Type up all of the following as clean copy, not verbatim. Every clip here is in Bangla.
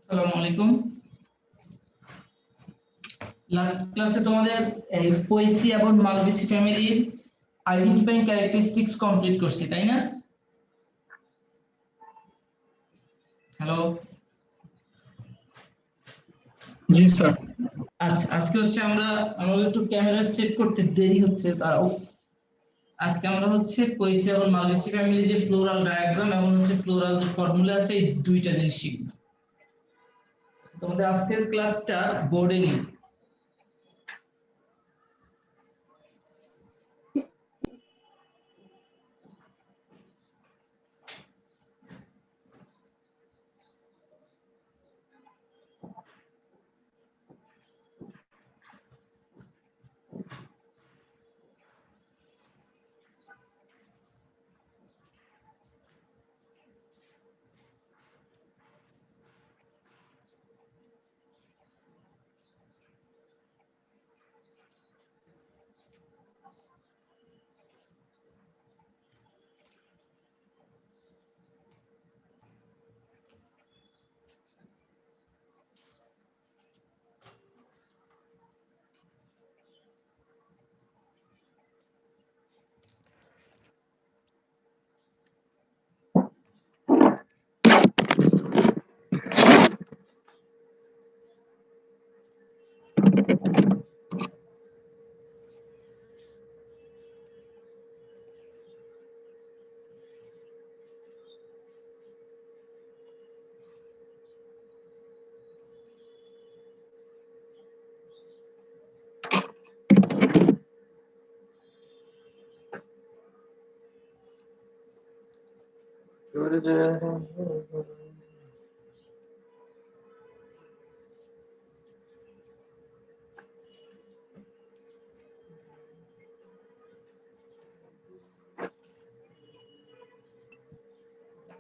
আসসালামু আলাইকুম। লাস্ট ক্লাসে তোমাদের পোয়েসি এবং মালবেসি ফ্যামিলির আইডেন্টিফাইং ক্যারেক্টারিস্টিক্স কমপ্লিট করছি, তাই না? হ্যালো, জি স্যার। আচ্ছা, আজকে হচ্ছে আমাদের একটু ক্যামেরা সেট করতে দেরি হচ্ছে, তাও আজকে আমরা হচ্ছে পোয়েসি এবং মালবেসি ফ্যামিলির যে ফ্লোরাল ডায়াগ্রাম এবং হচ্ছে ফ্লোরাল যে ফর্মুলা আছে এই দুইটা জিনিস শিখব। তোমাদের আজকের ক্লাসটা বোর্ডে নিই।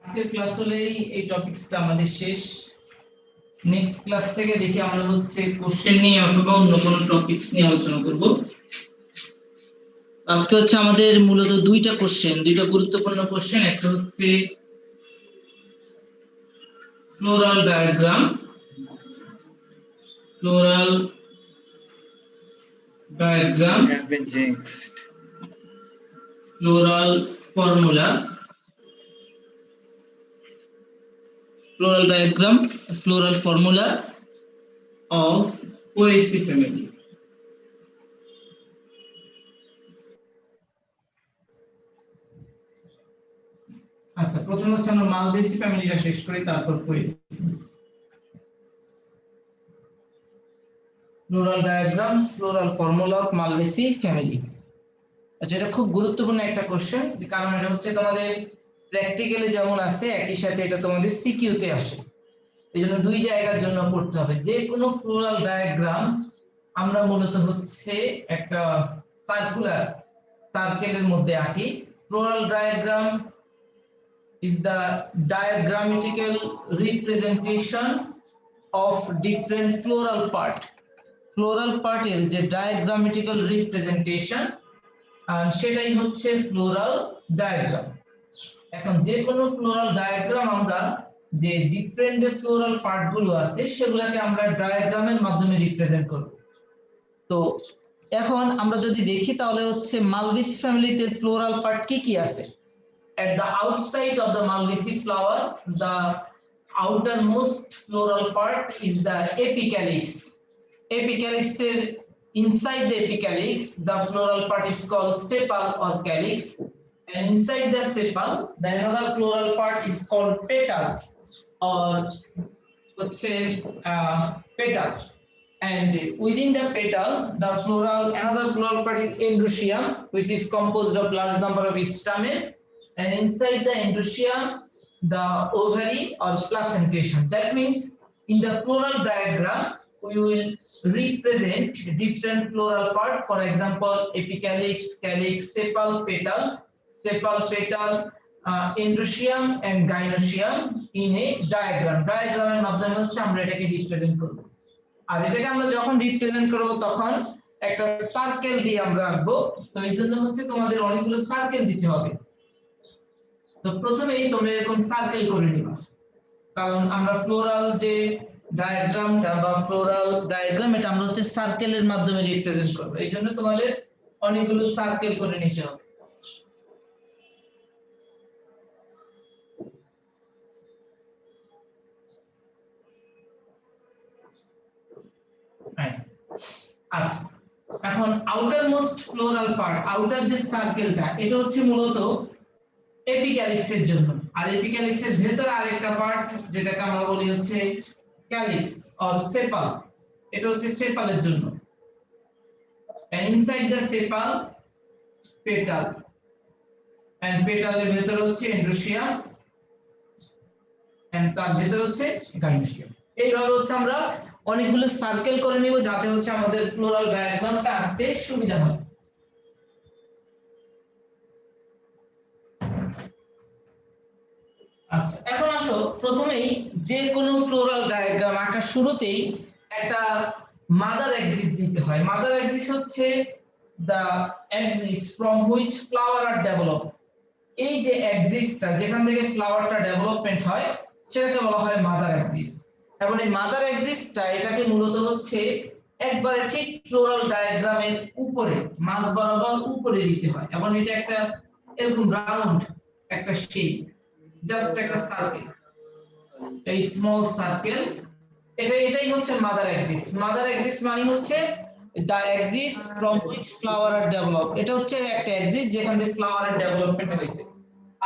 আজকের ক্লাস হলেই এই টপিকসটা আমাদের শেষ। নেক্সট ক্লাস থেকে দেখি আমরা হচ্ছে কোশ্চেন নিয়ে অথবা অন্য কোনো টপিকস নিয়ে আলোচনা করব। আজকে হচ্ছে আমাদের মূলত দুইটা গুরুত্বপূর্ণ কোশ্চেন। একটা হচ্ছে floral diagram, floral floral formula, floral diagram, floral formula of Poaceae family. আচ্ছা, প্রথমে হচ্ছে আমরা মালবেসি ফ্যামিলিটা শেষ করি, তারপর Poaceae। floral diagram, floral formula of Malvaceae family। আচ্ছা, এটা খুব গুরুত্বপূর্ণ একটা কোশ্চেন, কারণ এটা হচ্ছে তোমাদের প্র্যাকটিক্যালি যেমন আছে একই সাথে এটা তোমাদের সিকিউতে আসে। এইজন্য দুই জায়গার জন্য পড়তে হবে। যে কোনো ফ্লোরাল ডায়াগ্রাম আমরা মূলত হচ্ছে একটা সার্কেলের মধ্যে আঁকি। Floral diagram is the diagrammatical representation of different floral part. Floral part এর যে diagrammatical representation সেটাই হচ্ছে ফ্লোরাল ডায়াগ্রাম। এখন যে কোনো ফ্লোরাল ডায়াগ্রাম আমরা যে ডিফারেন্ট যে ফ্লোরাল পার্ট গুলো আছে সেগুলোকে আমরা ডায়াগ্রামের মাধ্যমে রিপ্রেজেন্ট করব। তো এখন আমরা যদি দেখি তাহলে হচ্ছে মালভেসি ফ্যামিলিতে ফ্লোরাল পার্ট কি কি আছে। At the outside of the Malvaceae flower, the outermost floral part is the apicalyx. Apicalyx is inside the apicalyx, the floral part is called sepal or calyx, and inside the sepal, the another floral part is called petal or let's say petal. And within the petal, the another floral part is endoecium, which is composed of large number of stamen. And inside the endoecium, the ovary or placentation. That means in the floral diagram, we will represent different floral part. For example, apicalyx, calyx, sepal, petal, endoecium, and gynoecium in a diagram. Diagramের মাধ্যমে হচ্ছে আমরা এটাকে রিপ্রেজেন্ট করব। আর এটাকে আমরা যখন রিপ্রেজেন্ট করব তখন একটা সার্কেল দিয়ে আমরা রাখবো। তো এই জন্য হচ্ছে তোমাদের অনেকগুলো সার্কেল দিতে হবে। তো প্রথমেই তোমরা এরকম সার্কেল করে নিবা, কারণ আমরা ফ্লোরাল যে ডায়াগ্রামটা বা ফ্লোরাল ডায়াগ্রাম এটা আমরা হচ্ছে সার্কেলের মাধ্যমে রিপ্রেজেন্ট করব। এই জন্য তোমাদের অনেকগুলো সার্কেল করে নিতে হবে। আচ্ছা, এখন outermost floral part, outer যে সার্কেলটা এটা হচ্ছে মূলত এপিক্যালিক্সের জন্য। আর এপিক্যালিক্সের ভেতরে আরেকটা পার্ট যেটাকে আমরা বলি হচ্ছে ক্যালিক্স অর সেপাল, এটা হচ্ছে সেপালের জন্য। and inside the sepal petal, and পেটালের ভেতরে হচ্ছে এন্ডোসিয়াম, and তার ভেতরে হচ্ছে গাইনোসিয়াম। এইভাবে হচ্ছে আমরা অনেকগুলো সার্কেল করে নিব যাতে হচ্ছে আমাদের ফ্লোরাল ডায়াগ্রামটা আঁকতে সুবিধা হয়। আচ্ছা, এখন আসো প্রথমেই যে কোনো ফ্লোরাল ডায়াগ্রাম আঁকার শুরুতেই একটা মাদার অ্যাক্সিস দিতে হয়। মাদার অ্যাক্সিস হচ্ছে the axis from which flower are developed। এই যে অ্যাক্সিসটা যেখান থেকে ফ্লাওয়ারটা ডেভেলপমেন্ট হয় সেটাকে বলা হয় মাদার অ্যাক্সিস। এবং এই মাদার অ্যাক্সিসটা এটাকে মূলত হচ্ছে একবারে ঠিক ফ্লোরাল ডায়াগ্রামের উপরে মাঝ বরাবর উপরে দিতে হয়। এবং এটা একটা এরকম রাউন্ড একটা শেপ, জাস্ট একটা সার্কেল, এই স্মল সার্কেল, এটাই হচ্ছে মাদার অ্যাক্সিস। মাদার অ্যাক্সিস মানে হচ্ছে the axis from which flower are developed। এটা হচ্ছে একটা অ্যাক্সিস যেখান থেকে ফ্লাওয়ারের ডেভেলপমেন্ট হয়েছে।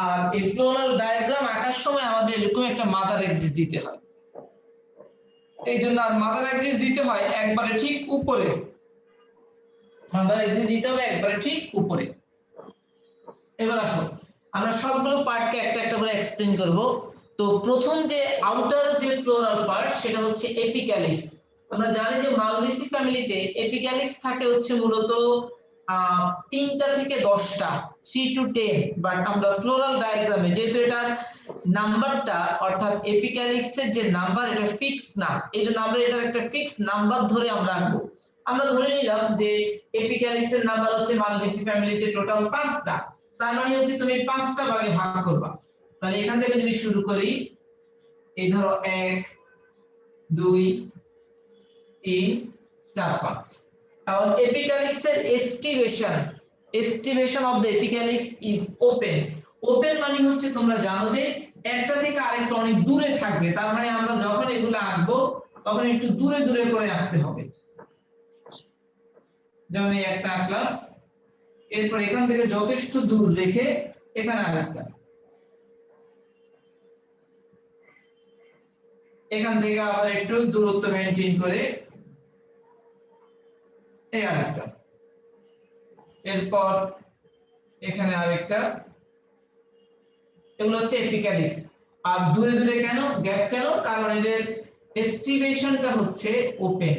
আর এই ফ্লোরাল ডায়াগ্রাম আঁকার সময় আমাদের এরকম একটা মাদার অ্যাক্সিস দিতে হয়। এই জন্য আর মাদার অ্যাক্সিস দিতে হয় একবারে ঠিক উপরে, মাদার অ্যাক্সিস দিতে হবে একবারে ঠিক উপরে। এবার আসো আমরা সবগুলো পার্টকে একটা একটা করে এক্সপ্লেইন করব। তো প্রথম যে আউটার যে ফ্লোরাল পার্ট সেটা হচ্ছে এপিক্যালিক্স। আমরা জানি যে মালভেসি ফ্যামিলিতে এপিক্যালিক্স থাকে হচ্ছে মূলত 3টা থেকে 10টা, 3 to 10। বাট আমরা ফ্লোরাল ডায়াগ্রামে যেহেতু এটার নাম্বারটা অর্থাৎ এপিক্যালিক্সের যে নাম্বার এটা ফিক্স না, এইজন্য আমরা এটার একটা ফিক্স নাম্বার ধরে আমরা আঁকবো। আমরা ধরে নিলাম যে এপিক্যালিক্সের নাম্বার হচ্ছে মালভেসি ফ্যামিলিতে টোটাল 5টা, তার মানে হচ্ছে তুমি 5টা ভাগে ভাগ করবা। তাহলে এখান থেকে যদি শুরু করি, এই ধরো 1 2 3 4 5। এখন এপিক্যালিক্সের estimation of the epicalyx is open. Open মানে হচ্ছে তোমরা জানো যে একটা থেকে আরেকটা অনেক দূরে থাকবে, তার মানে আমরা যখন এগুলো আঁকবো তখন একটু দূরে দূরে করে আঁকতে হবে। যেমন এই একটা আঁকলাম, এরপর এখান থেকে যথেষ্ট দূর রেখে এখানে আরেকটা, এখান থেকে আবার একটু দূরত্ব মেইনটেইন করে এই আরেকটা, এরপর এখানে আরেকটা। এগুলো হচ্ছে এপিক্যালিক্স। আর দূরে দূরে কেন, গ্যাপ কেন? কারণ এদের এস্টিমেশনটা হচ্ছে ওপেন।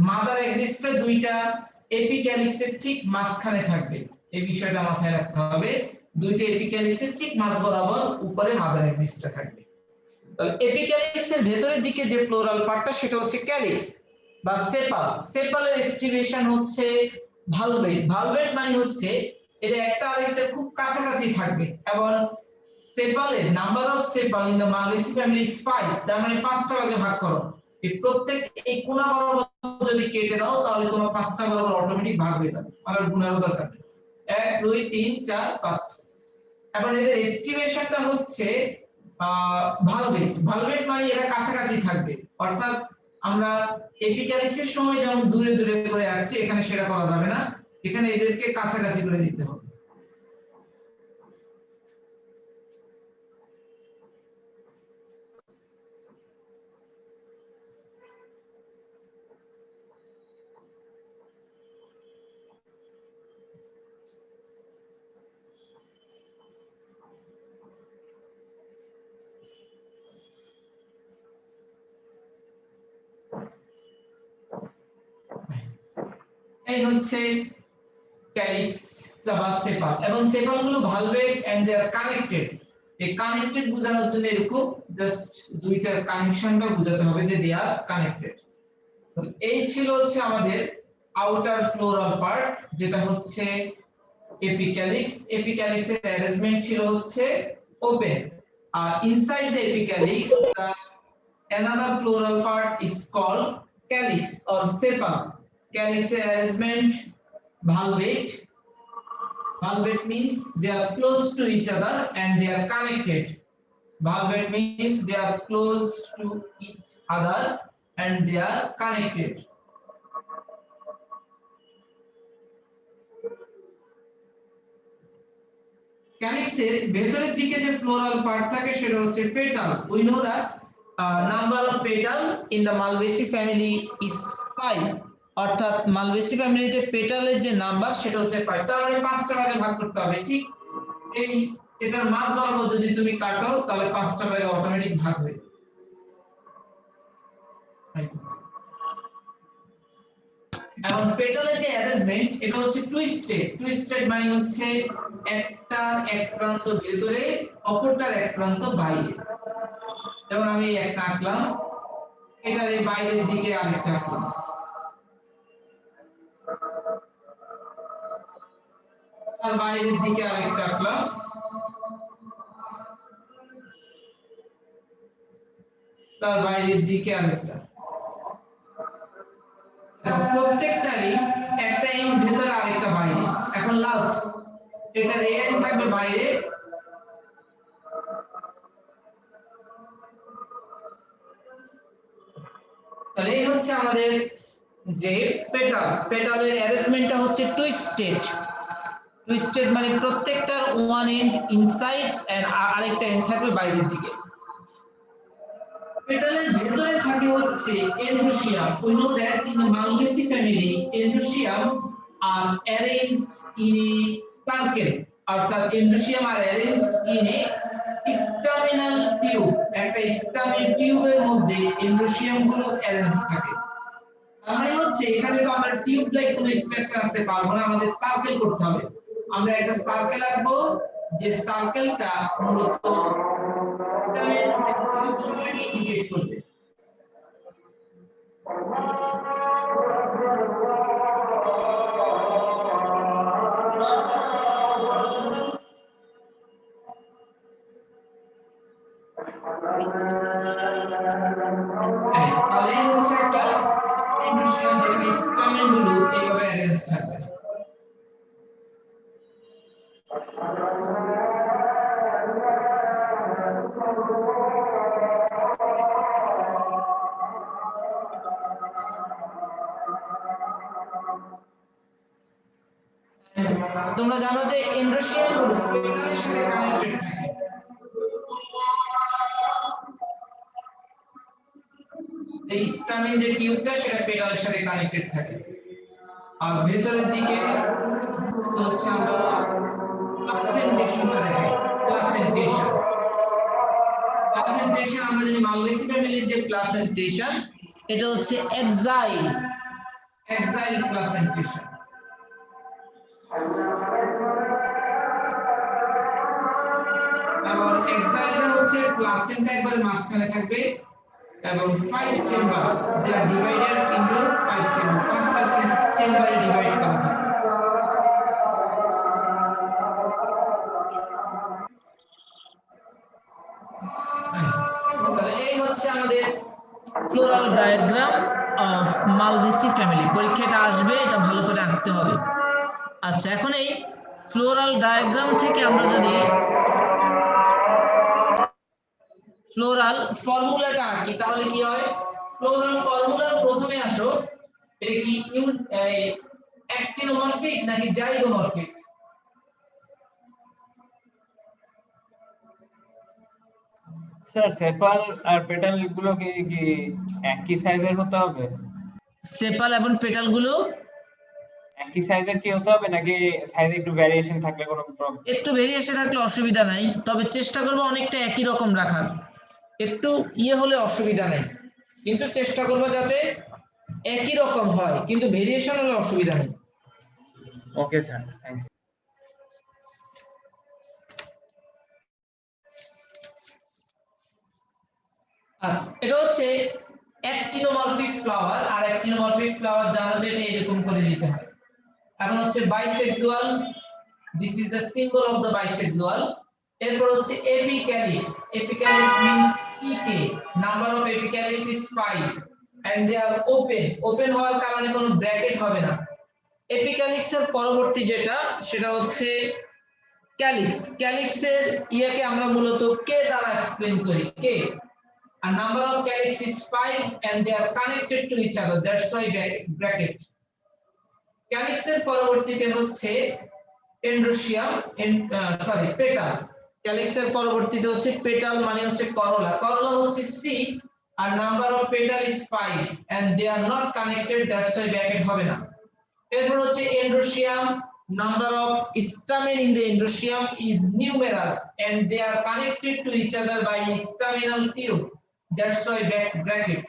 মাদার এক্সিসটা দুইটা এপিক্যালিক্সের ঠিক মাঝখানে থাকবে, এই বিষয়টা মাথায় রাখতে হবে। দুইটা এপিক্যালিক্সের ঠিক মাঝ বরাবর উপরে মাদার এক্সিসটা থাকবে। তাহলে এপিক্যালিক্সের ভেতরের দিকে যে ফ্লোরাল পার্টটা সেটা হচ্ছে ক্যালিক্স বা সেপাল। সেপালের এস্টিমেশন হচ্ছে ভালভেট। ভালভেট মানে হচ্ছে এটা একটা আরেকটা খুব কাছাকাছি থাকবে এবং সেপালের number of sepal in the Malvaceae family is 5, তার মানে 5টা ভাগে ভাগ করো। এই প্রত্যেক এই কোণা বরাবর যদি কেটে দাও তাহলে তোমার 5টা বরাবর অটোমেটিক ভাগ হয়ে যাবে, আর গুণারও দরকার নেই। 1 2 3 4 5। এখন এদের এস্টিমেশনটা হচ্ছে ভালভেট। ভালভেট মানে এরা কাছাকাছি থাকবে, অর্থাৎ আমরা এপিক্যালিক্সের সময় যেমন দূরে দূরে করে আসছি, এখানে সেটা করা যাবে না, এখানে এদেরকে কাছাকাছি করে দিতে হবে। এই হচ্ছে ক্যালিক্স বা সেপাল, এবং সেপাল গুলো ভালভেট এন্ড দে আর কানেক্টেড। এই কানেক্টেড বোঝানোর জন্য এরকম জাস্ট দুইটার কানেকশনটা বোঝাতে হবে যে দে আর কানেক্টেড। তো এই ছিল হচ্ছে আমাদের আউটার ফ্লোরাল পার্ট, যেটা হচ্ছে এপিক্যালিক্স। এপিক্যালিক্সের অ্যারেঞ্জমেন্ট ছিল হচ্ছে ওপেন, আর inside the epicalyx another floral part is called calyx or sepal. Calyx arrangement valvate. Valvate means they are close to each other and they are connected. Valvate means they are close to each other and they are connected. ক্যালিক্সের ভেতরের দিকে যে ফ্লোরাল পার্ট থাকে সেটা হচ্ছে petal. We know that number of petal in the Malvaceae family is 5, অর্থাৎ মালভেসি ফ্যামিলিতে পেটালের যে নাম্বার সেটা হচ্ছে 5, তার মানে 5টা ভাগে ভাগ করতে হবে। ঠিক এই এটার মাঝ বরাবর যদি তুমি কাটো তাহলে 5টা ভাগে অটোমেটিক ভাগ হয়ে যাবে। এবং পেটালের যে অ্যারেঞ্জমেন্ট এটা হচ্ছে টুইস্টেড। টুইস্টেড মানে হচ্ছে একটা এক প্রান্ত ভেতরে, অপরটার এক প্রান্ত বাইরে। যেমন আমি একটা আঁকলাম, এটার এই বাইরের দিকে আরেকটা আঁকলাম, আর বাইরের দিকে আরেকটা আঁকলাম, তার বাইরের দিকে আরেকটা। প্রত্যেকটারই একটা এন্ড ভেতরে আরেকটা বাইরে। এখন লাস্ট এটার এন্ড থাকবে বাইরে, তাহলে এই হচ্ছে আমাদের যে পেটাল। পেটালের অ্যারেঞ্জমেন্টটা হচ্ছে টুইস্টেড। টুইস্টেড মানে প্রত্যেকটার ওয়ান এন্ড ইনসাইড এন্ড আরেকটা এন্ড থাকবে বাইরের দিকে। পেটালের ভেতরে থাকে হচ্ছে এন্ডোসিয়াম। We know that in the Malvaceae family, endoecium are arranged in a circle. অর্থাৎ এন্ডোসিয়াম are arranged in a staminal tube. একটা স্টামিন টিউবের মধ্যে এন্ডোসিয়াম গুলো অ্যারেঞ্জ থাকে। মানে হচ্ছে এখানে তো আমরা টিউব লাইক কোনো স্ট্রাকচার আঁকতে পারবো না, আমাদের সার্কেল করতে হবে। আমরা একটা সার্কেল আঁকবো, যে সার্কেলটা মূলত স্টামিন টিউব সময়কে ইন্ডিকেট করবে। তাহলে হচ্ছে একটা এন্ডোসিয়াম যেখানে স্টামিন গুলো এইভাবে অ্যারেঞ্জ থাকবে। তোমরা জানো যে এন্ডোসিয়াম গুলো পেটালের সাথে কানেক্টেড থাকে। এই স্টামিন যে টিউবটা সেটা পেটালের সাথে কানেক্টেড থাকে, আর ভেতরের দিকে হচ্ছে আমরা প্লাসেন্টেশনটা দেখাই। প্লাসেন্টেশন প্লাসেন্টেশন আমরা জানি মালভেসি ফ্যামিলির যে প্লাসেন্টেশন এটা হচ্ছে এক্সাইল। Exile placentation. এবং এক্সাইলটা হচ্ছে প্লাসেন্টা একবার মাঝখানে থাকবে এবং 5 chamber, they are divided into 5 chamber, 5টা চেম্বারে ডিভাইড করা থাকে। Floral diagram of Malvaceae family, পরীক্ষাটা আসবে, এটা ভালো করে আঁকতে হবে। আচ্ছা, এখন এই ফ্লোরাল ডায়াগ্রাম থেকে আমরা যদি ফ্লোরাল ফর্মুলাটা আঁকি তাহলে কি হয়? ফ্লোরাল ফর্মুলার প্রথমে আসো, এটা কি অ্যাক্টিনোমরফিক নাকি জাইগোমরফিক? স্যার সেপাল আর পেটাল গুলো কি একই সাইজের হতে হবে? সেপাল এবং পেটাল গুলো একই সাইজের কি হতে হবে নাকি সাইজে একটু ভ্যারিয়েশন থাকলে কোনো প্রবলেম? একটু ভেরিয়েশন থাকলে অসুবিধা নাই, তবে চেষ্টা করবো অনেকটা একই রকম রাখার। একটু হলে অসুবিধা নেই, কিন্তু চেষ্টা করবো যাতে একই রকম হয়, কিন্তু ভেরিয়েশন হলে অসুবিধা নেই। Okay sir, thank you. আচ্ছা, এটা হচ্ছে অ্যাক্টিনোমরফিক ফ্লাওয়ার, আর অ্যাক্টিনোমরফিক ফ্লাওয়ার জানার জন্য এরকম করে দিতে হয়। এখন হচ্ছে bisexual, this is the symbol of the bisexual. এরপর হচ্ছে এপিক্যালিক্স, এপিক্যালিক্স মিন্স পিকে, number of epicalyx is 5 and they are open হওয়ার কারণে কোনো ব্র্যাকেট হবে না। এপিক্যালিক্স এর পরবর্তী যেটা সেটা হচ্ছে ক্যালিক্স। ক্যালিক্সের ইয়াকে আমরা মূলত কে দ্বারা এক্সপ্লেইন করি, কে, and number of calyx is 5 and they are connected to each other, that's why bracket. Calyx এর পরবর্তীতে হচ্ছে এন্ড্রোশিয়াম, পেটাল। ক্যালিক্স এর পরবর্তীতে হচ্ছে পেটাল, মানে হচ্ছে করলা। করলা হচ্ছে সি, আর number of petal is 5 and they are not connected, that's why bracket হবে না। এরপর হচ্ছে এন্ড্রোশিয়াম, number of stamen in the endometrium is numerous and they are connected to each other by staminal tube, that's why bracket.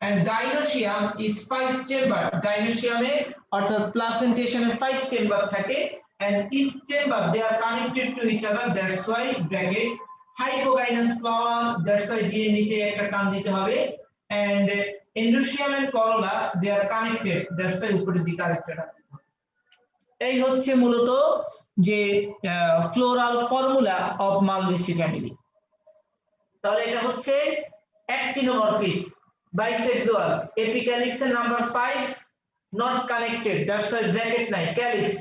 And gynoecium is 5 chamber, gynoecium এ অর্থাৎ প্লাসেন্টেশন এ 5 চেম্বার থাকে and each chamber they are connected to each other, that's why bracket. Hypogynous flower, that's why জি এর নিচে একটা টান দিতে হবে, and endometrium and corolla they are connected, that's why উপরের দিকে আরেকটা টান দিতে হবে। এই হচ্ছে মূলত যে floral formula of Malvaceae family. তাহলে এটা হচ্ছে অ্যাক্টিনোমরফিক, বাইসেক্সুয়াল, এপিক্যালিক্স এর number 5 not connected, that's why bracket নাই। ক্যালিক্স,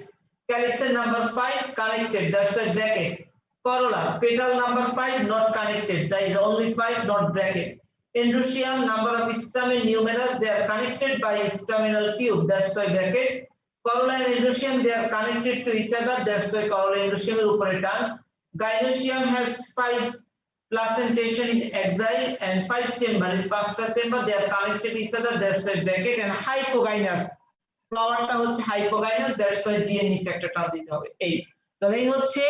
ক্যালিক্স এর number 5 connected, that's why bracket। Corolla, petal number 5 not connected, that is only 5 not bracket। Androecium, number of stamen numerous, they are connected by staminal tube, that's why bracket। Corolla and endometrium they are connected to each other, that's why Corolla endometrium এর উপরে টান। gynoecium has 5 placentation is axile and 5 chamber is 5টা chamber, they are connected each other, that's why bracket। and hypogynous, ফ্লাওয়ারটা হচ্ছে hypogynous, that's why জি এর নিচে একটা টান দিতে হবে। এই তাহলে এই হচ্ছে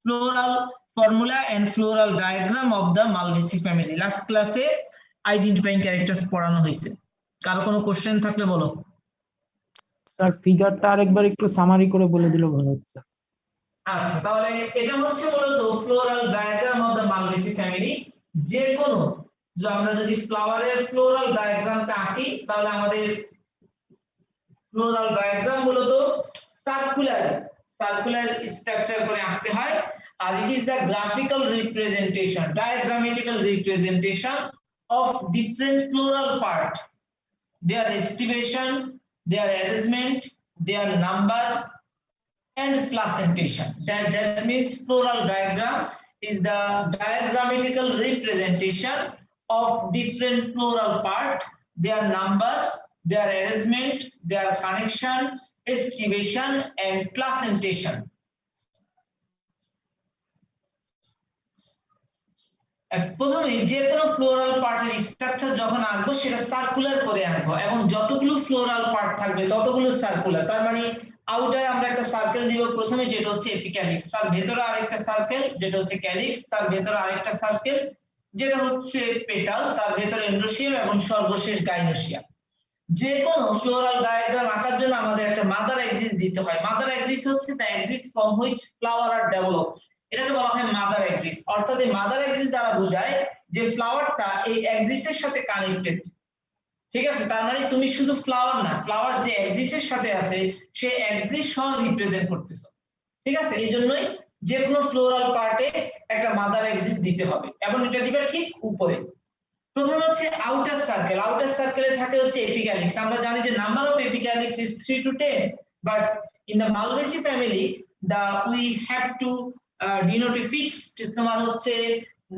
floral formula and floral diagram of the Malvaceae family. Last ক্লাসে আইডেন্টিফাইং ক্যারেক্টারস পড়ানো হয়েছে। কারো কোনো কোশ্চেন থাকলে বলো। স্যার ফিগারটা আরেকবার একটু সামারি করে বলে দিলে ভালো হতো। আচ্ছা, তাহলে এটা হচ্ছে মূলত floral diagram of the Malvaceae family. যে কোনো আমরা যদি ফ্লাওয়ারের ফ্লোরাল ডায়াগ্রামটা আঁকি তাহলে আমাদের ফ্লোরাল ডায়াগ্রাম মূলত সার্কুলার স্ট্রাকচার করে আঁকতে হয়, আর it is the graphical representation, diagrammatical representation of different floral part, their estimation, their arrangement, their number and placentation. That means floral diagram is the diagrammatical representation of different floral part, their number, their arrangement, their connection, estimation and placentation. প্রথমে যে কোনো ফ্লোরাল পার্টের স্ট্রাকচার যখন আঁকবো সেটা সার্কুলার করে আঁকবো, এবং যতগুলো ফ্লোরাল পার্ট থাকবে ততগুলো সার্কুলার। তার মানে আউটারে আমরা একটা সার্কেল দিব প্রথমে, যেটা হচ্ছে এপিক্যালিক্স, তার ভেতরে আরেকটা সার্কেল যেটা হচ্ছে ক্যালিক্স, তার ভেতরে আরেকটা সার্কেল যেটা হচ্ছে পেটাল, তার ভেতরে এন্ড্রোশিয়াম এবং সর্বশেষ গাইনোশিয়াম। যে কোনো ফ্লোরাল ডায়াগ্রাম আঁকার জন্য আমাদের একটা মাদার এক্সিস দিতে হয়। মাদার এক্সিস হচ্ছে the axis from which flower are develop, এটাকে বলা হয় মাদার এক্সিস। অর্থাৎ এই মাদার এক্সিস দ্বারা বোঝায় যে ফ্লাওয়ারটা এই এক্সিসের সাথে কানেক্টেড। ঠিক আছে, তার মানে তুমি শুধু ফ্লাওয়ার না, ফ্লাওয়ার যে এক্সিসের সাথে আছে সেই এক্সিস সহ রিপ্রেজেন্ট করতেছো। ঠিক আছে, এই জন্যই যে কোনো ফ্লোরাল পার্টে একটা মাদার এক্সিস দিতে হবে, এবং এটা দিবে ঠিক উপরে। প্রথমে হচ্ছে আউটার সার্কেল, আউটার সার্কেলে থাকে হচ্ছে এপিক্যালিক্স। আমরা জানি যে number of epicalyx is 3 to 10, but in the Malvaceae family we have to denote a fixed তোমার হচ্ছে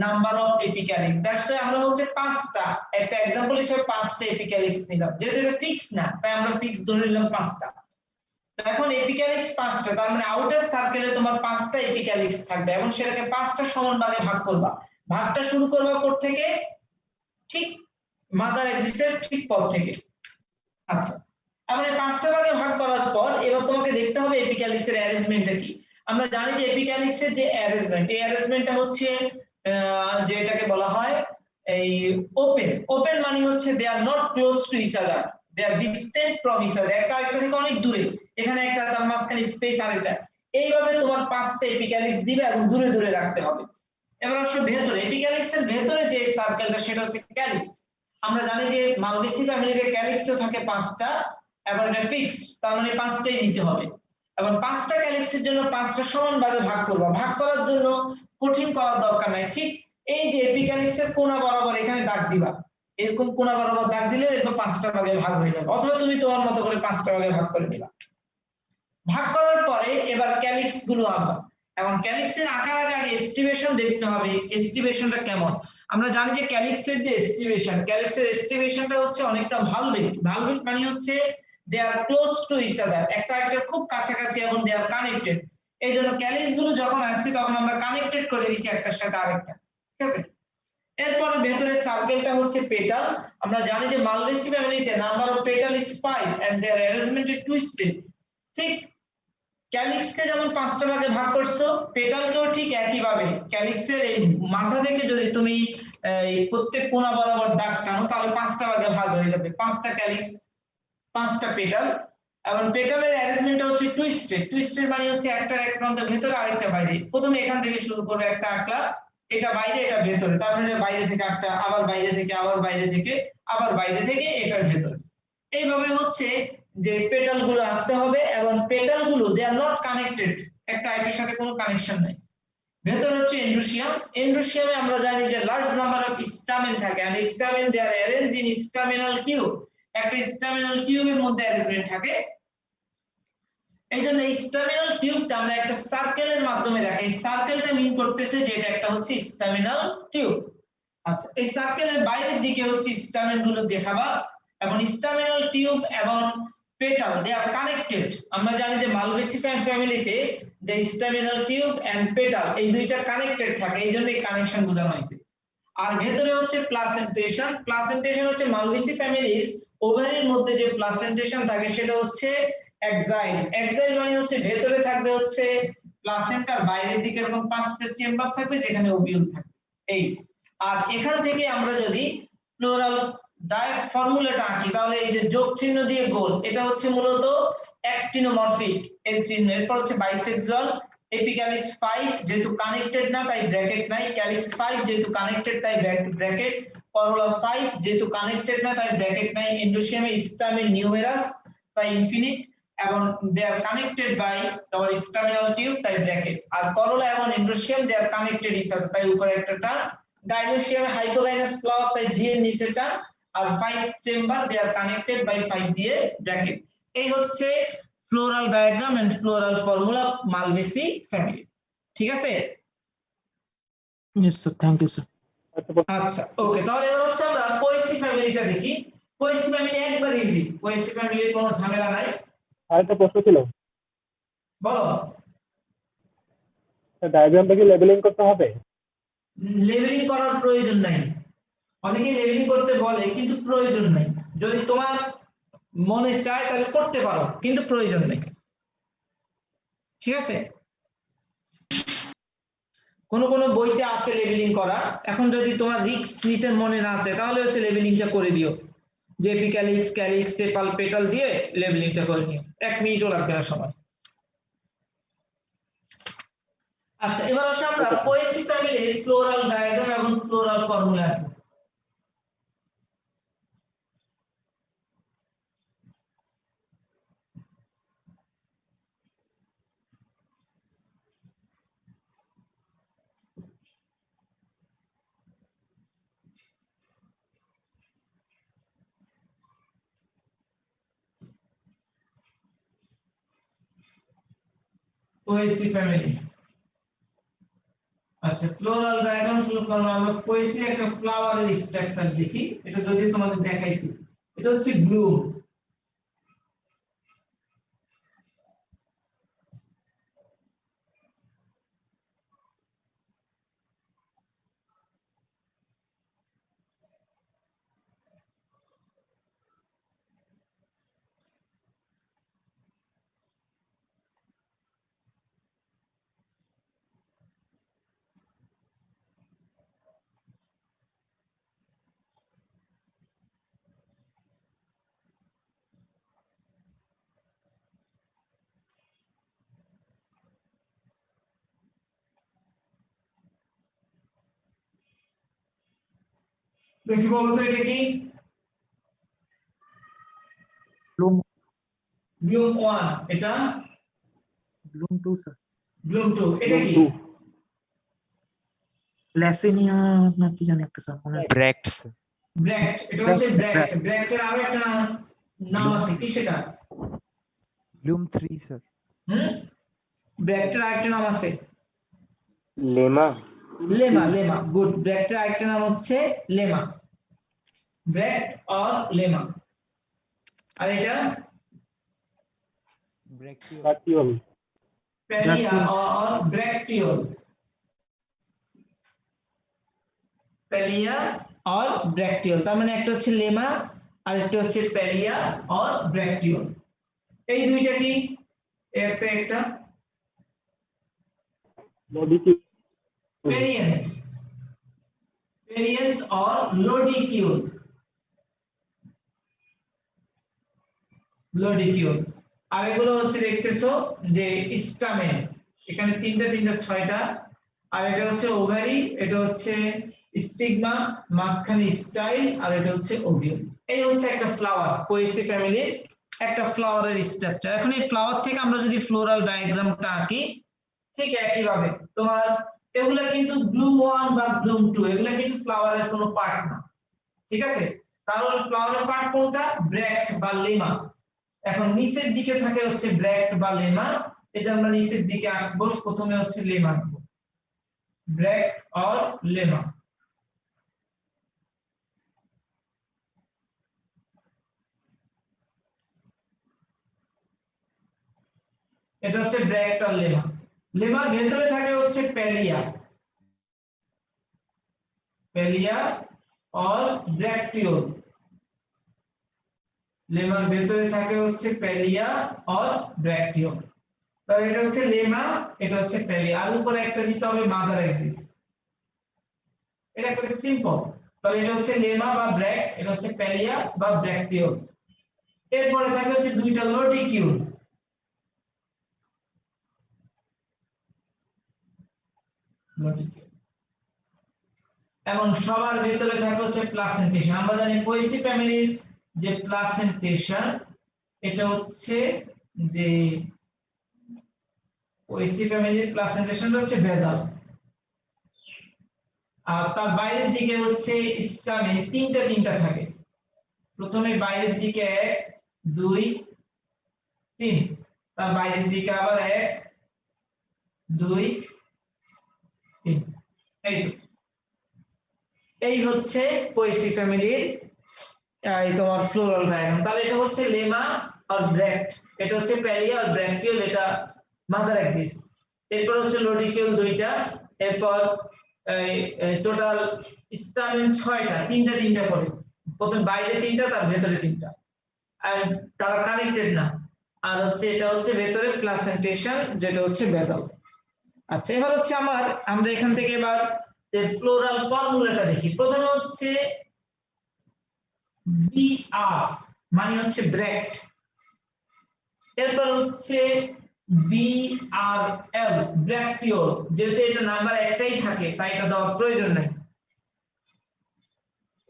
number of epicalyx. That's why আমরা হচ্ছে পাঁচটা, একটা एग्जांपल হিসেবে পাঁচটা এপিক্যালিক্স নিলাম, যেহেতু এটা ফিক্স না তাই আমরা ফিক্স ধরে নিলাম পাঁচটা। তো এখন এপিক্যালিক্স পাঁচটা, তার মানে আউটার সার্কেলে তোমার পাঁচটা এপিক্যালিক্স থাকবে এবং সেটাকে পাঁচটা সমান ভাগে ভাগ করবা। ভাগটা শুরু করবা কোথা থেকে? ঠিক মাদার এক্সিসের ঠিক পর থেকে। আচ্ছা, আমরা পাঁচটা ভাগে ভাগ করার পর এবার তোমাকে দেখতে হবে এপিক্যালিক্স এর অ্যারেঞ্জমেন্টটা কি। আমরা জানি যে এপিক্যালিক্স এর যে অ্যারেঞ্জমেন্ট, এই অ্যারেঞ্জমেন্টটা হচ্ছে যেটাকে বলা হয় এই ওপেন। ওপেন মানে হচ্ছে they are not close to each other, they are distant from each other, একটা আরেকটা থেকে অনেক দূরে, এখানে একটা তার মাঝখানে স্পেস আরেকটা, এইভাবে তোমার পাঁচটা এপিক্যালিক্স দিবে এবং দূরে দূরে রাখতে হবে। এবার আসলে ভেতরে এপিক্যালিক্স এর ভেতরে যে সার্কেলটা সেটা হচ্ছে ক্যালিক্স। আমরা জানি যে মালভেসি ফ্যামিলিতে ক্যালিক্সও থাকে পাঁচটা, এবার এটা ফিক্স, তার মানে পাঁচটাই দিতে হবে। এবং পাঁচটা ক্যালিক্সের জন্য পাঁচটা সমান ভাগে ভাগ করবা। ভাগ করার জন্য কঠিন করার দরকার নাই, ঠিক এই যে এপিক্যালিক্স এর কোণা বরাবর এখানে দাগ দিবা, এরকম কোণা বরাবর দাগ দিলে দেখো পাঁচটা ভাগে ভাগ হয়ে যাবে, অথবা তুমি তোমার মতো করে পাঁচটা ভাগে ভাগ করে নিবা। ভাগ করার পরে এবার ক্যালিক্স গুলো আঁকবা। এখন ক্যালিক্সের আঁকার আগে এস্টিমেশন দেখতে হবে, এস্টিমেশনটা কেমন। আমরা জানি যে ক্যালিক্সের যে এস্টিমেশন, ক্যালিক্সের এস্টিমেশনটা হচ্ছে অনেকটা ভালভেট। ভালভেট মানে হচ্ছে they R close to each other, একটা আরেকটার খুব কাছাকাছি এবং দে আর কানেক্টেড। এই জন্য ক্যালিক্স গুলো যখন আঁকছি তখন আমরা কানেক্টেড করে দিয়েছি একটার সাথে আরেকটা, ঠিক আছে। এরপরে ভেতরের সার্কেলটা হচ্ছে পেটাল। আমরা জানি যে মালভেসি ফ্যামিলিতে number of petal is 5 and their arrangement is twisted. ঠিক ক্যালিক্সকে যেমন পাঁচটা ভাগে ভাগ করছো, পেটালকেও ঠিক একই ভাবে ক্যালিক্সের এই মাথা থেকে যদি তুমি এই প্রত্যেক কোণা বরাবর দাগ টানো তাহলে পাঁচটা ভাগে ভাগ হয়ে যাবে, পাঁচটা ক্যালিক্স পাঁচটা পেটাল। এবং পেটালের অ্যারেঞ্জমেন্টটা হচ্ছে টুইস্টেড। টুইস্টেড মানে হচ্ছে একটার এক প্রান্তের ভেতরে আরেকটা বাইরে। প্রথমে এখান থেকে শুরু করবে, একটা আঁকলা, এটা বাইরে এটা ভেতরে, তার মানে বাইরে থেকে একটা, আবার বাইরে থেকে, আবার বাইরে থেকে, আবার বাইরে থেকে, এটার ভেতরে। এইভাবে হচ্ছে যে পেটাল গুলো আঁকতে হবে এবং পেটাল গুলো দে আর নট কানেক্টেড, একটা আরেকটার সাথে কোনো কানেকশন নাই। ভেতরে হচ্ছে এন্ডোসিয়াম। এন্ডোসিয়ামে আমরা জানি যে লার্জ নাম্বার অফ স্টামেন থাকে, আর স্টামেন দে আর অ্যারেঞ্জ ইন স্টামিনাল টিউব, একটা স্টামিনাল টিউবের মধ্যে অ্যারেঞ্জমেন্ট থাকে। এইজন্য এই স্টামিনাল টিউবটা আমরা একটা সার্কেলের মাধ্যমে দেখাই। সার্কেলটা মিন করতেছে যে এটা একটা হচ্ছে স্টামিনাল টিউব। আচ্ছা, এই সার্কেলের বাইরের দিকে হচ্ছে স্টামেন গুলো দেখাবা এবং স্টামিনাল টিউব এবং পেটাল দে আর কানেক্টেড। আমরা জানি যে মালভেসি ফ্যামিলিতে যে স্টামিনাল টিউব এন্ড পেটাল এই দুইটা কানেক্টেড থাকে, এইজন্য এই কানেকশন বোঝানো হয়েছে। আর ভেতরে হচ্ছে প্লাসেন্টেশন। প্লাসেন্টেশন হচ্ছে মালভেসি ফ্যামিলির ওভারির মধ্যে যে প্লাসেন্টেশন থাকে সেটা হচ্ছে এক্সাইল। এক্সাইল মানে হচ্ছে ভেতরে থাকবে হচ্ছে প্লাসেন্টার, বাইরের দিকে এরকম পাঁচটা চেম্বার থাকবে যেখানে ওভিউল থাকবে এই। আর এখান থেকে আমরা যদি ফ্লোরাল ডায়াক ফর্মুলাটা আঁকি তাহলে এই যে যোগ চিহ্ন দিয়ে গোল, এটা হচ্ছে মূলত অ্যাক্টিনোমরফিক এর চিহ্ন। এরপর হচ্ছে বাইসেক্সুয়াল। এপিক্যালিক্স 5 যেহেতু কানেক্টেড না তাই ব্র্যাকেট নাই, ক্যালিক্স 5 যেহেতু কানেক্টেড তাই ব্র্যাকেট, করোলা 5 যেহেতু কানেক্টেড না তাই ব্র্যাকেট নাই, এন্ডোসিয়ামে স্টামেন নিউমেরাস তাই ইনফিনিট এবং দে আর কানেক্টেড বাই তোমার স্টামিনাল টিউব তাই ব্র্যাকেট। আর করোলা এবং এন্ডোসিয়াম দে আর কানেক্টেড ইচ আদার তাই উপরে একটা টার্ম। গাইনোসিয়ামে হাইপোগাইনাস ফ্লাওয়ার তাই জি এর নিচেটা, আর 5 chamber they are connected by 5 দিয়ে ব্র্যাকেট। এই হচ্ছে floral diagram and floral formula Malvaceae family, ঠিক আছে। Yes sir, thank you sir. আচ্ছা ওকে, তাহলে এবার হচ্ছে আমরা পোয়েসি ফ্যামিলিটা দেখি। পোয়েসি ফ্যামিলি একবার ইজি, পোয়েসি ফ্যামিলির কোনো ঝামেলা নাই। আরেকটা প্রশ্ন ছিল, বলো। ডায়াগ্রামটা কি লেবেলিং করতে হবে? লেবেলিং করার প্রয়োজন নাই, অনেকে লেবেলিং করতে বলে কিন্তু প্রয়োজন নাই। যদি তোমার মনে চায় তাহলে করতে পারো কিন্তু প্রয়োজন নেই, ঠিক আছে। কোন কোন বইতে আছে লেবেলিং করা, এখন যদি তোমার রিস্ক নিতে মনে না চায় তাহলে হচ্ছে লেবেলিংটা করে দিও, যে এপিক্যালিক্স ক্যালিক্স সেপাল পেটাল দিয়ে লেবেলিংটা করে নিও, 1 মিনিটও লাগবে না সময়। আচ্ছা, এবার আসলে আমরা পোয়েসি ফ্যামিলির ফ্লোরাল ডায়াগ্রাম এবং ফ্লোরাল ফর্মুলা। Poaceae family. আচ্ছা, ফ্লোরাল ডায়াগ্রাম শুরু করব আমরা পোয়েসি একটা ফ্লাওয়ারের স্ট্রাকচার দেখি, এটা যদি তোমাদের দেখাইছি, এটা হচ্ছে ব্লুম। দেখি বলো তো এটা কি? ব্লুম ব্লুম 1, এটা ব্লুম 2 স্যার। ব্লুম 2, এটা কি? ল্যাসেনিয়া না কি জানি একটা স্যার মনে ব্র্যাক্টস ব্র্যাক্ট, এটা হচ্ছে ব্র্যাক্ট। ব্র্যাক্টের আরো একটা নাম আছে, কি সেটা? Bloom 3 sir. ব্র্যাক্টের আরেকটা নাম আছে, লেমা। লেমা। Lemma, good. ব্র্যাক্টের আরেকটা নাম হচ্ছে লেমা, ব্র্যাক্ট অর লেমা। আর এটা ব্র্যাকিওল। প্যালিয়া অর ব্র্যাক্টিওল। প্যালিয়া অর ব্র্যাক্টিওল, তার মানে একটা হচ্ছে লেমা আর একটা হচ্ছে প্যালিয়া অর ব্র্যাক্টিওল। এই দুইটা কি? একটা একটা পেরিয়েন্ট, পেরিয়েন্ট অর লোডিকিউল। লোডিকিউল। আর এগুলো হচ্ছে দেখতেছো যে স্টামেন, এখানে তিনটা তিনটা ছয়টা। আর এটা হচ্ছে ওভারি, এটা হচ্ছে স্টিগমা, মাঝখানে স্টাইল, আর এটা হচ্ছে ওভিউল। এই হচ্ছে একটা ফ্লাওয়ার, পোয়েসি ফ্যামিলির একটা ফ্লাওয়ারের স্ট্রাকচার। এখন এই ফ্লাওয়ার থেকে আমরা যদি ফ্লোরাল ডায়াগ্রামটা আঁকি, ঠিক একই ভাবে তোমার এগুলা কিন্তু ব্লুম 1 বা ব্লুম 2, এগুলা কিন্তু ফ্লাওয়ারের কোনো পার্ট না, ঠিক আছে? তাহলে ফ্লাওয়ারের পার্ট কোনটা? ব্র্যাক্ট বা লেমা। এখন নিচের দিকে থাকে হচ্ছে ব্র্যাক্ট বা লেমা, এটা আমরা নিচের দিকে আঁকবো। প্রথমে হচ্ছে লেমা আঁকবো, ব্র্যাক্ট অর লেমা। এটা হচ্ছে ব্র্যাক্ট আর লেমা। লেমার ভেতরে থাকে হচ্ছে প্যালিয়া, প্যালিয়া অর ব্র্যাক্টিওল। লেমার ভেতরে থাকে হচ্ছে প্যালিয়া অর ব্র্যাক্টিওল। তাহলে এটা হচ্ছে লেমা, এটা হচ্ছে প্যালিয়া, আর উপরে একটা দিতে হবে মাদার এক্সিস। এটা করে সিম্পল। তাহলে এটা হচ্ছে লেমা বা ব্র্যাক্ট, এটা হচ্ছে প্যালিয়া বা ব্র্যাক্টিওল। এরপরে থাকে হচ্ছে দুইটা লোডিকিউল। এবং সবার ভেতরে থাকে হচ্ছে প্লাসেন্টেশন। আমরা জানি পোয়েসি ফ্যামিলির যে প্লাসেন্টেশন, এটা হচ্ছে যে পোয়েসি ফ্যামিলির প্লাসেন্টেশনটা হচ্ছে ভেজাল। আর তার বাইরের দিকে হচ্ছে স্টামে তিনটা তিনটা থাকে। প্রথমে বাইরের দিকে 1 2 3, তার বাইরের দিকে আবার 1 2 3। এই হচ্ছে পোয়েসি ফ্যামিলির এই তোমার ফ্লোরাল ডায়াগ্রাম। তাহলে এটা হচ্ছে লেমা আর ব্র্যাক্ট, এটা হচ্ছে প্যালিয়া আর ব্র্যাক্টিওল, এটা মাদার এক্সিস। এরপর হচ্ছে লোডিকিউল দুইটা, এরপর টোটাল স্টামেন 6টা, তিনটা তিনটা করে। প্রথম বাইরে তিনটা, তার ভেতরে তিনটা, আর তারা কানেক্টেড না। আর হচ্ছে এটা হচ্ছে ভেতরে প্লাসেন্টেশন, যেটা হচ্ছে বেজাল। আচ্ছা, এবার হচ্ছে আমরা এখান থেকে এবার ফ্লোরাল ফর্মুলাটা দেখি। প্রথমে হচ্ছে বিআর মানে হচ্ছে ব্র্যাক্ট, এরপর হচ্ছে বিআরএল ব্র্যাক্টিওল, যেহেতু এটা নাম্বার একটাই থাকে তাই এটা দেওয়ার প্রয়োজন নাই।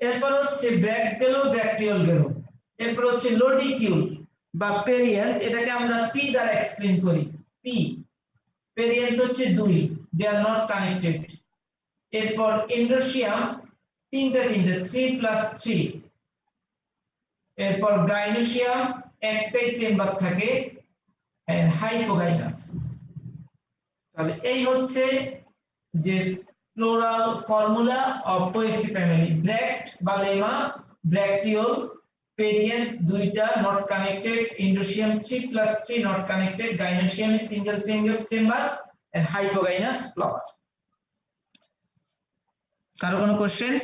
এরপর হচ্ছে ব্র্যাক্ট গেল, ব্র্যাক্টিওল গেল। এরপর হচ্ছে লোডিকিউল বা পেরিয়েন্ট, এটাকে আমরা পি দ্বারা এক্সপ্লেইন করি। পি পেরিয়েন্ট হচ্ছে 2, দে আর নট কানেক্টেড। এরপর এন্ডোসিয়াম তিনটা তিনটা, 3 + 3। এরপর গাইনোসিয়াম একটাই চেম্বার থাকে, এন্ড হাইপোগাইনাস। তাহলে এই হচ্ছে যে floral formula of Poaceae family. Bract বা লেমা, ব্র্যাকটিওল, পেরিয়ান দুইটা not connected, androecium 3+3 not connected, gynoecium single chamber and hypogynous flower. কারো কোনো কোশ্চেন?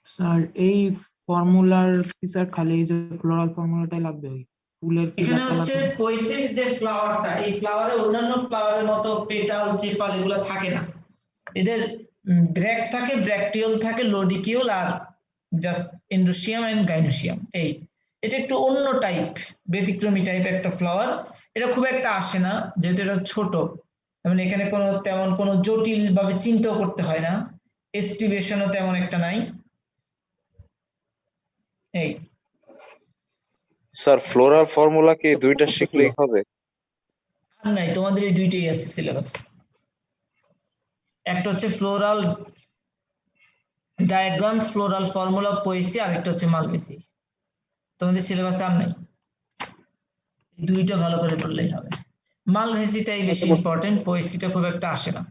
স্যার এই ফর্মুলার কি স্যার খালি এই যে ফ্লোরাল ফর্মুলাটাই লাগবে, ওই ফুলের এখানে ফিগারটা হচ্ছে লাগবে? পোয়েসির যে ফ্লাওয়ারটা, এই ফ্লাওয়ারে অন্যান্য ফ্লাওয়ারের মতো পেটাল চেপাল এগুলো থাকে না। এদের ব্র্যাক থাকে, ব্র্যাকটিওল থাকে, লোডিকিউল আর জাস্ট এন্ডোসিয়াম এন্ড গাইনোসিয়াম। এই এটা একটু অন্য টাইপ, ব্যতিক্রমী টাইপ একটা ফ্লাওয়ার। এটা খুব একটা আসে না যেহেতু এটা ছোট, মানে এখানে কোনো তেমন কোনো জটিল ভাবে চিন্তাও করতে হয় না, এস্টিমেশনও তেমন একটা নাই। এই স্যার ফ্লোরাল ফর্মুলা কি দুইটা শিখলেই হবে? আর নাই, তোমাদের এই দুইটাই আছে সিলেবাস। একটা হচ্ছে floral diagram, floral formula Poaceae, আর একটা হচ্ছে মালভেসি। তোমাদের সিলেবাসে আর নাই, এই দুইটা ভালো করে পড়লেই হবে। মালভেসিটাই বেশি ইম্পর্টেন্ট, পোয়েসিটা খুব একটা আসে না।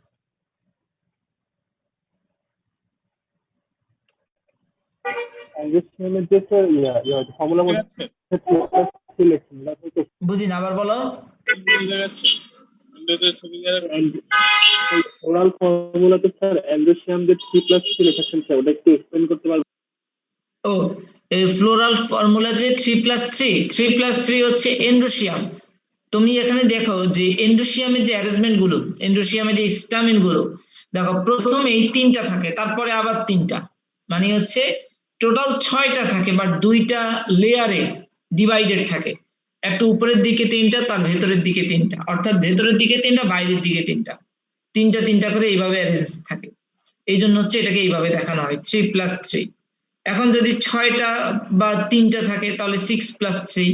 অ্যালজেব্রার যে স্যার ফর্মুলা মধ্যে সিলেকশন বুঝি না, আবার বলো। ওরাল ফর্মুলাতে স্যার অ্যালজেব্রাম যে 3+3 লেখা স্যার, ওটা একটু এক্সপ্লেইন করতে পারবেন? ও, এই ফ্লোরাল ফর্মুলাতে 3+3 হচ্ছে এন্ডোসিয়াম। তুমি এখানে দেখো যে এন্ডোসিয়ামের যে অ্যারেঞ্জমেন্ট গুলো, এন্ডোসিয়ামের যে স্টামিন গুলো দেখো, প্রথমে এই তিনটা থাকে, তারপরে আবার তিনটা, মানে হচ্ছে টোটাল 6টা থাকে, বাট দুইটা লেয়ারে ডিভাইডেড থাকে। একটা উপরের দিকে 3টা, তার ভেতরের দিকে 3টা, অর্থাৎ ভেতরের দিকে 3টা, বাইরের দিকে 3টা, 3টা করে এইভাবে অ্যারেঞ্জ থাকে। এই জন্য হচ্ছে এটাকে এইভাবে দেখানো হয় 3+3। এখন যদি 6টা বা 3টা থাকে তাহলে 6+3,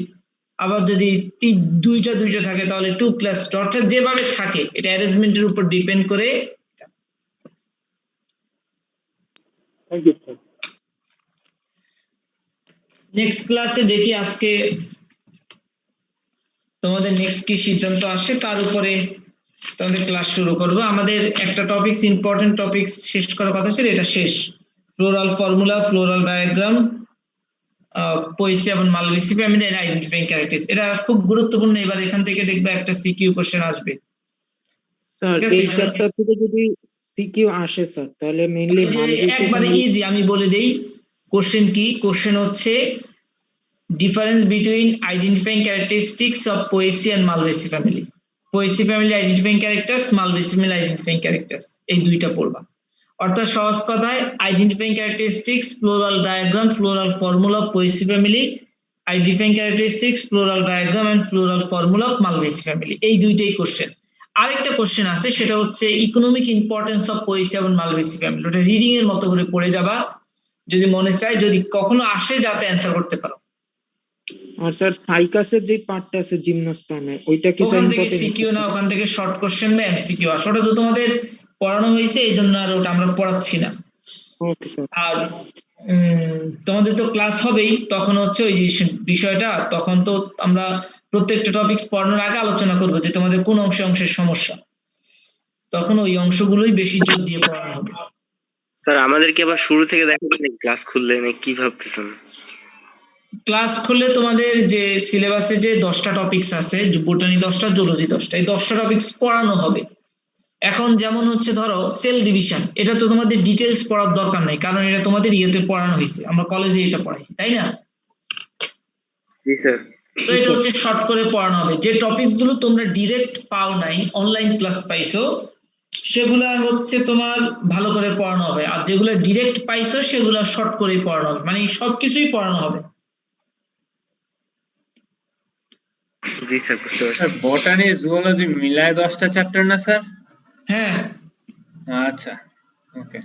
আবার যদি দুইটা থাকে তাহলে 2+2, অর্থাৎ যেভাবে থাকে এটা অ্যারেঞ্জমেন্টের উপর ডিপেন্ড করে। Thank you sir. নেক্সট ক্লাসে দেখি আজকে তোমাদের নেক্সট কি সিদ্ধান্ত আসে, তার উপরে তোমাদের ক্লাস শুরু করবো। আমাদের একটা টপিকস, ইম্পর্টেন্ট টপিকস শেষ করার কথা ছিল, এটা শেষ। Floral formula, floral diagram, Poaceae এবং Malvaceae family and identifying characters, এটা খুব গুরুত্বপূর্ণ। এবার এখান থেকে দেখবে একটা সিকিউ কোশ্চেন আসবে। স্যার ঠিক আছে, এই চ্যাপ্টার থেকে যদি সিকিউ আসে স্যার, তাহলে মেইনলি একবারে ইজি আমি বলে দেই কোশ্চেন কি। কোশ্চেন হচ্ছে difference between identifying characteristics of Poaceae and Malvaceae family. Poaceae family identifying characters, Malvaceae family identifying characters, এই দুইটা পড়বা। অর্থাৎ সহজ কথায় identifying characteristics, floral diagram, floral formula of Poaceae family, identifying characteristics, floral diagram and floral formula of Malvaceae family, এই দুইটাই কোশ্চেন। আরেকটা কোশ্চেন আছে, সেটা হচ্ছে ইকোনমিক ইম্পর্টেন্স অফ পোয়েসি এবং মালভেসি ফ্যামিলি। ওটা রিডিং এর মতো করে পড়ে যাবা, যদি মনে চায়, যদি কখনো আসে যাতে অ্যান্সার করতে পারো। আর স্যার সাইকাসের যে পার্টটা আছে জিমনাস্টামে, ওইটা কি স্যার ওখান থেকে ইম্পর্টেন্ট? সিকিউ না, ওখান থেকে শর্ট কোশ্চেন বা এমসিকিউ আসে। ওটা তো তোমাদের পড়ানো হয়েছে, এই জন্য আর ওটা আমরা পড়াচ্ছি না। Okay sir. আর তোমাদের তো ক্লাস হবেই, তখন হচ্ছে ওই যে বিষয়টা, তখন তো আমরা প্রত্যেকটা টপিকস পড়ানোর আগে আলোচনা করবো যে তোমাদের কোন অংশের সমস্যা, তখন ওই অংশগুলোই বেশি জোর দিয়ে পড়ানো হবে। স্যার আমাদের কি আবার শুরু থেকে দেখাবেন ক্লাস খুললে, নাকি কি ভাবতেছেন? ক্লাস খুললে তোমাদের যে সিলেবাসে যে 10টা টপিকস আছে, বোটানি 10টা, জুলজি 10টা, এই 10টা টপিকস পড়ানো হবে। এখন যেমন হচ্ছে ধরো সেল ডিভিশন, এটা তো তোমাদের ডিটেলস পড়ার দরকার নাই, কারণ এটা তোমাদের ইয়েতে পড়ানো হয়েছে, আমরা কলেজে এটা পড়াইছি, তাই না? জি স্যার। তো এটা হচ্ছে শর্ট করে পড়ানো হবে। যে টপিকস গুলো তোমরা ডিরেক্ট পাও নাই, অনলাইন ক্লাস পাইছো, সেগুলা হচ্ছে তোমার ভালো করে পড়ানো হবে, আর যেগুলো ডিরেক্ট পাইছো সেগুলো শর্ট করেই পড়ানো হবে, মানে সবকিছুই পড়ানো হবে। জি স্যার, বুঝতে পারছি। স্যার বটানি জুওলজি মিলায় 10টা চ্যাপ্টার না স্যার? হ্যাঁ, আচ্ছা, ওকে।